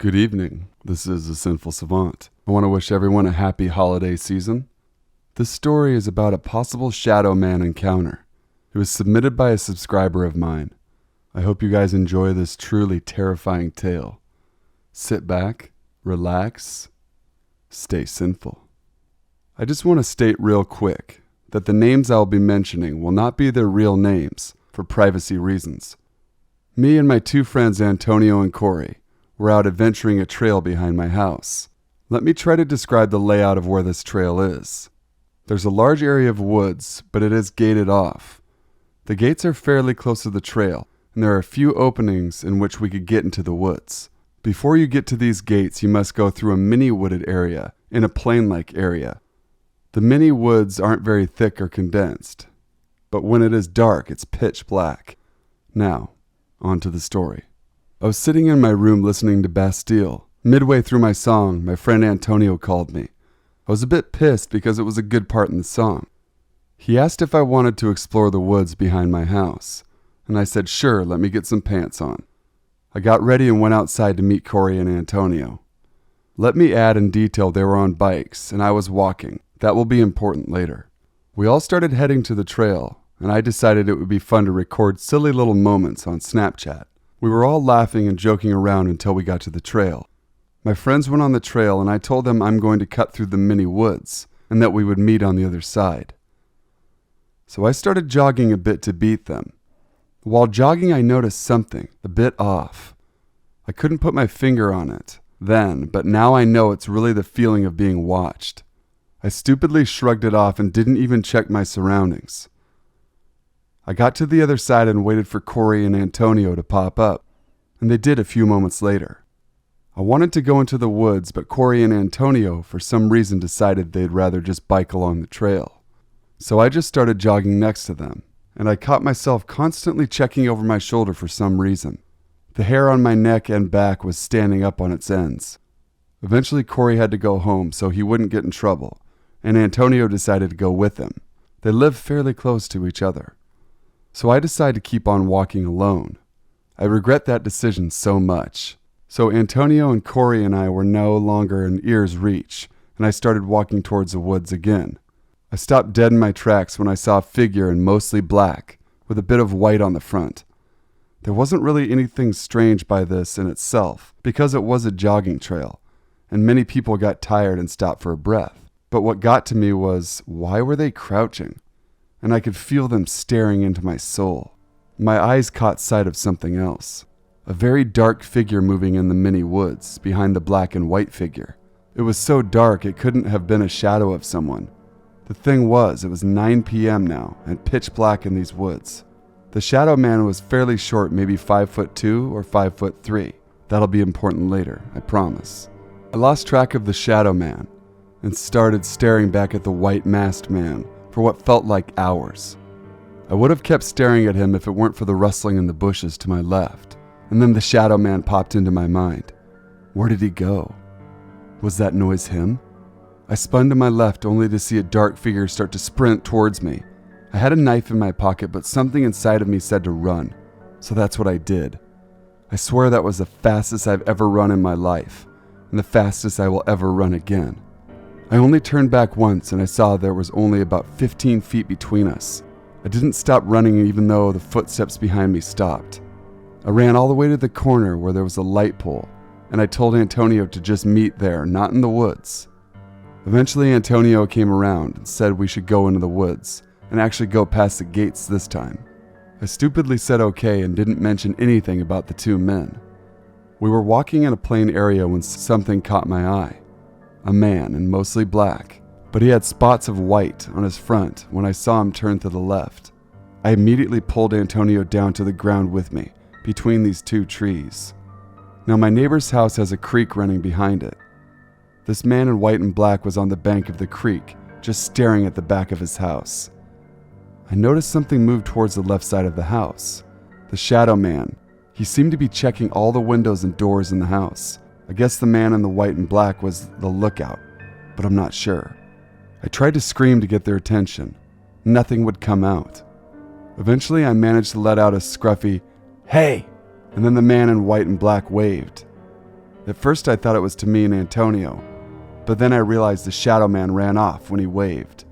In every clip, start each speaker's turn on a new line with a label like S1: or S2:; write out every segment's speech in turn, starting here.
S1: Good evening. This is the Sinful Savant. I want to wish everyone a happy holiday season. This story is about a possible shadow man encounter. It was submitted by a subscriber of mine. I hope you guys enjoy this truly terrifying tale. Sit back, relax, stay sinful. I just want to state real quick that the names I'll be mentioning will not be their real names for privacy reasons. Me and my two friends Antonio and Corey were out adventuring a trail behind my house. Let me try to describe the layout of where this trail is. There's a large area of woods, but it is gated off. The gates are fairly close to the trail, and there are a few openings in which we could get into the woods. Before you get to these gates, you must go through a mini wooded area in a plain-like area. The mini woods aren't very thick or condensed, but when it is dark, it's pitch black. Now, on to the story. I was sitting in my room listening to Bastille. Midway through my song, my friend Antonio called me. I was a bit pissed because it was a good part in the song. He asked if I wanted to explore the woods behind my house, and I said, sure, let me get some pants on. I got ready and went outside to meet Corey and Antonio. Let me add in detail they were on bikes, and I was walking. That will be important later. We all started heading to the trail, and I decided it would be fun to record silly little moments on Snapchat. We were all laughing and joking around until we got to the trail. My friends went on the trail and I told them I'm going to cut through the mini woods and that we would meet on the other side. So I started jogging a bit to beat them. While jogging, I noticed something a bit off. I couldn't put my finger on it then, but now I know it's really the feeling of being watched. I stupidly shrugged it off and didn't even check my surroundings. I got to the other side and waited for Corey and Antonio to pop up, and they did a few moments later. I wanted to go into the woods, but Corey and Antonio, for some reason, decided they'd rather just bike along the trail. So I just started jogging next to them, and I caught myself constantly checking over my shoulder for some reason. The hair on my neck and back was standing up on its ends. Eventually, Corey had to go home so he wouldn't get in trouble, and Antonio decided to go with him. They live fairly close to each other. So I decided to keep on walking alone. I regret that decision so much. So Antonio and Corey and I were no longer in ear's reach, and I started walking towards the woods again. I stopped dead in my tracks when I saw a figure in mostly black, with a bit of white on the front. There wasn't really anything strange by this in itself, because it was a jogging trail, and many people got tired and stopped for a breath. But what got to me was, why were they crouching? And I could feel them staring into my soul. My eyes caught sight of something else. A very dark figure moving in the mini woods, behind the black and white figure. It was so dark it couldn't have been a shadow of someone. The thing was, it was 9 p.m. now, and pitch black in these woods. The shadow man was fairly short, maybe 5'2" or 5'3". That'll be important later, I promise. I lost track of the shadow man, and started staring back at the white masked man, for what felt like hours. I would have kept staring at him if it weren't for the rustling in the bushes to my left, and then the shadow man popped into my mind. Where did he go? Was that noise him? I spun to my left only to see a dark figure start to sprint towards me. I had a knife in my pocket, but something inside of me said to run, so that's what I did. I swear that was the fastest I've ever run in my life, and the fastest I will ever run again. I only turned back once and I saw there was only about 15 feet between us. I didn't stop running even though the footsteps behind me stopped. I ran all the way to the corner where there was a light pole, and I told Antonio to just meet there, not in the woods. Eventually Antonio came around and said we should go into the woods and actually go past the gates this time. I stupidly said okay and didn't mention anything about the two men. We were walking in a plain area when something caught my eye. A man in mostly black, but he had spots of white on his front when I saw him turn to the left. I immediately pulled Antonio down to the ground with me, between these two trees. Now my neighbor's house has a creek running behind it. This man in white and black was on the bank of the creek, just staring at the back of his house. I noticed something move towards the left side of the house. The shadow man. He seemed to be checking all the windows and doors in the house. I guess the man in the white and black was the lookout, but I'm not sure. I tried to scream to get their attention. Nothing would come out. Eventually I managed to let out a scruffy, "Hey!" and then the man in white and black waved. At first I thought it was to me and Antonio, but then I realized the shadow man ran off when he waved,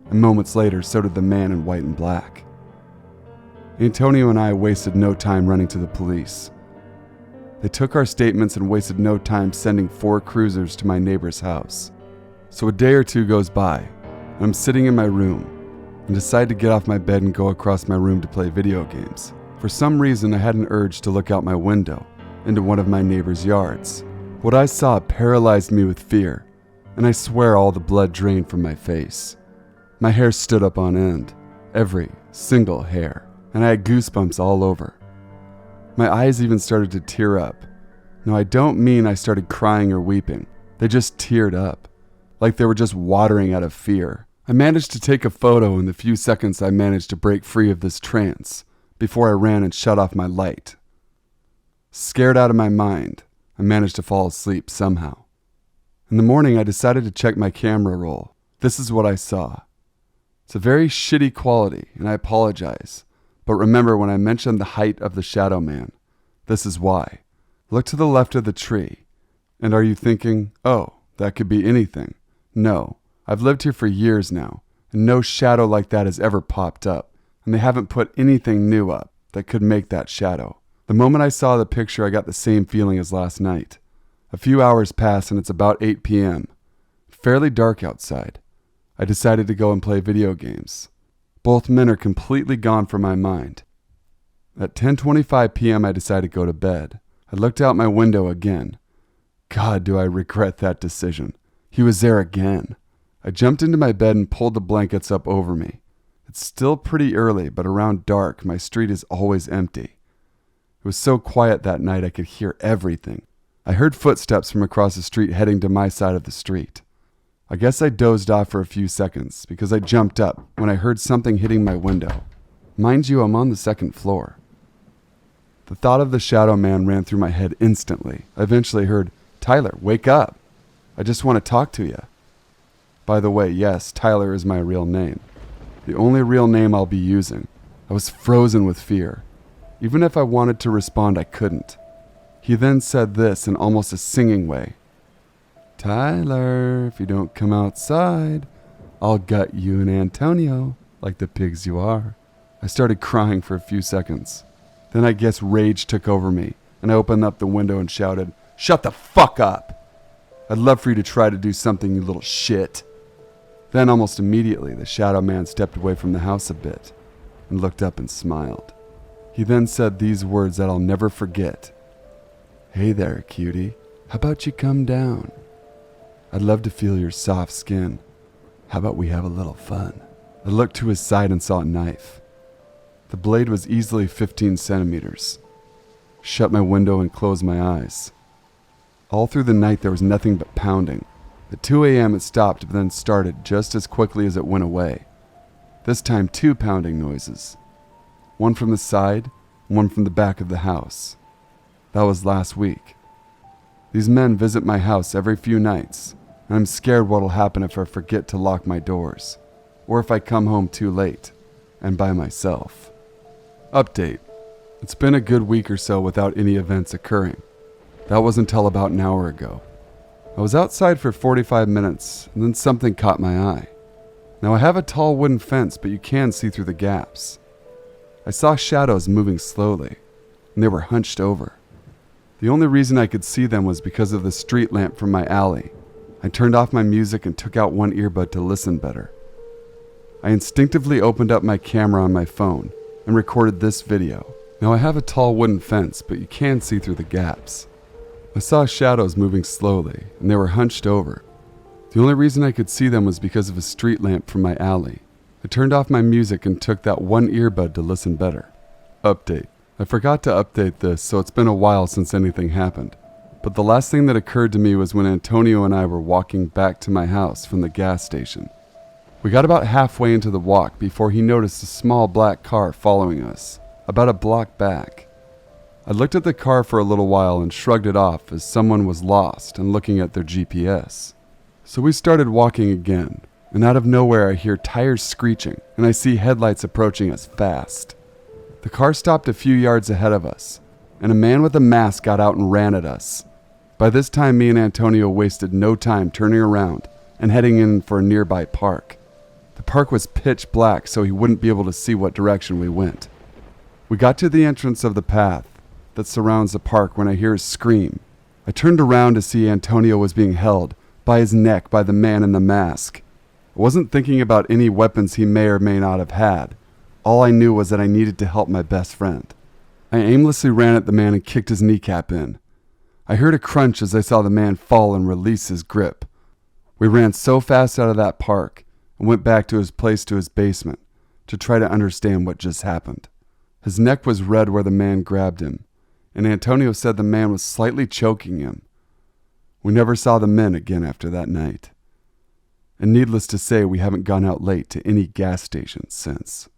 S1: and moments later so did the man in white and black. Antonio and I wasted no time running to the police. They took our statements and wasted no time sending 4 cruisers to my neighbor's house. So a day or two goes by, and I'm sitting in my room and decide to get off my bed and go across my room to play video games. For some reason, I had an urge to look out my window into one of my neighbor's yards. What I saw paralyzed me with fear, and I swear all the blood drained from my face. My hair stood up on end, every single hair, and I had goosebumps all over. My eyes even started to tear up. No, I don't mean I started crying or weeping. They just teared up, like they were just watering out of fear. I managed to take a photo in the few seconds I managed to break free of this trance before I ran and shut off my light. Scared out of my mind, I managed to fall asleep somehow. In the morning, I decided to check my camera roll. This is what I saw. It's a very shitty quality, and I apologize. But remember when I mentioned the height of the shadow man, this is why. Look to the left of the tree. And are you thinking, oh, that could be anything? No, I've lived here for years now, and no shadow like that has ever popped up, and they haven't put anything new up that could make that shadow. The moment I saw the picture, I got the same feeling as last night. A few hours pass and it's about 8 p.m. Fairly dark outside. I decided to go and play video games. Both men are completely gone from my mind. At 10:25 p.m. I decided to go to bed. I looked out my window again. God, do I regret that decision. He was there again. I jumped into my bed and pulled the blankets up over me. It's still pretty early, but around dark, my street is always empty. It was so quiet that night I could hear everything. I heard footsteps from across the street heading to my side of the street. I guess I dozed off for a few seconds because I jumped up when I heard something hitting my window. Mind you, I'm on the 2nd floor. The thought of the shadow man ran through my head instantly. I eventually heard, "Tyler, wake up. I just want to talk to you." By the way, yes, Tyler is my real name. The only real name I'll be using. I was frozen with fear. Even if I wanted to respond, I couldn't. He then said this in almost a singing way. "Tyler, if you don't come outside, I'll gut you and Antonio like the pigs you are." I started crying for a few seconds. Then I guess rage took over me, and I opened up the window and shouted, "Shut the fuck up! I'd love for you to try to do something, you little shit." Then almost immediately, the shadow man stepped away from the house a bit and looked up and smiled. He then said these words that I'll never forget. "Hey there, cutie. How about you come down? I'd love to feel your soft skin. How about we have a little fun?" I looked to his side and saw a knife. The blade was easily 15 centimeters. Shut my window and closed my eyes. All through the night there was nothing but pounding. At 2 a.m. it stopped but then started just as quickly as it went away. This time 2 pounding noises. One from the side, one from the back of the house. That was last week. These men visit my house every few nights, and I'm scared what'll happen if I forget to lock my doors, or if I come home too late, and by myself. Update. It's been a good week or so without any events occurring. That was until about an hour ago. I was outside for 45 minutes, and then something caught my eye. Now I have a tall wooden fence, but you can see through the gaps. I saw shadows moving slowly, and they were hunched over. The only reason I could see them was because of the street lamp from my alley. I turned off my music and took out one earbud to listen better. I instinctively opened up my camera on my phone and recorded this video. Now I have a tall wooden fence, but you can see through the gaps. I saw shadows moving slowly, and they were hunched over. The only reason I could see them was because of a street lamp from my alley. I turned off my music and took that one earbud to listen better. Update. I forgot to update this, so it's been a while since anything happened. But the last thing that occurred to me was when Antonio and I were walking back to my house from the gas station. We got about halfway into the walk before he noticed a small black car following us, about a block back. I looked at the car for a little while and shrugged it off as someone was lost and looking at their GPS. So we started walking again, and out of nowhere I hear tires screeching and I see headlights approaching us fast. The car stopped a few yards ahead of us, and a man with a mask got out and ran at us. By this time, me and Antonio wasted no time turning around and heading in for a nearby park. The park was pitch black, so he wouldn't be able to see what direction we went. We got to the entrance of the path that surrounds the park when I hear a scream. I turned around to see Antonio was being held by his neck by the man in the mask. I wasn't thinking about any weapons he may or may not have had. All I knew was that I needed to help my best friend. I aimlessly ran at the man and kicked his kneecap in. I heard a crunch as I saw the man fall and release his grip. We ran so fast out of that park and went back to his basement to try to understand what just happened. His neck was red where the man grabbed him, and Antonio said the man was slightly choking him. We never saw the men again after that night. And needless to say, we haven't gone out late to any gas stations since.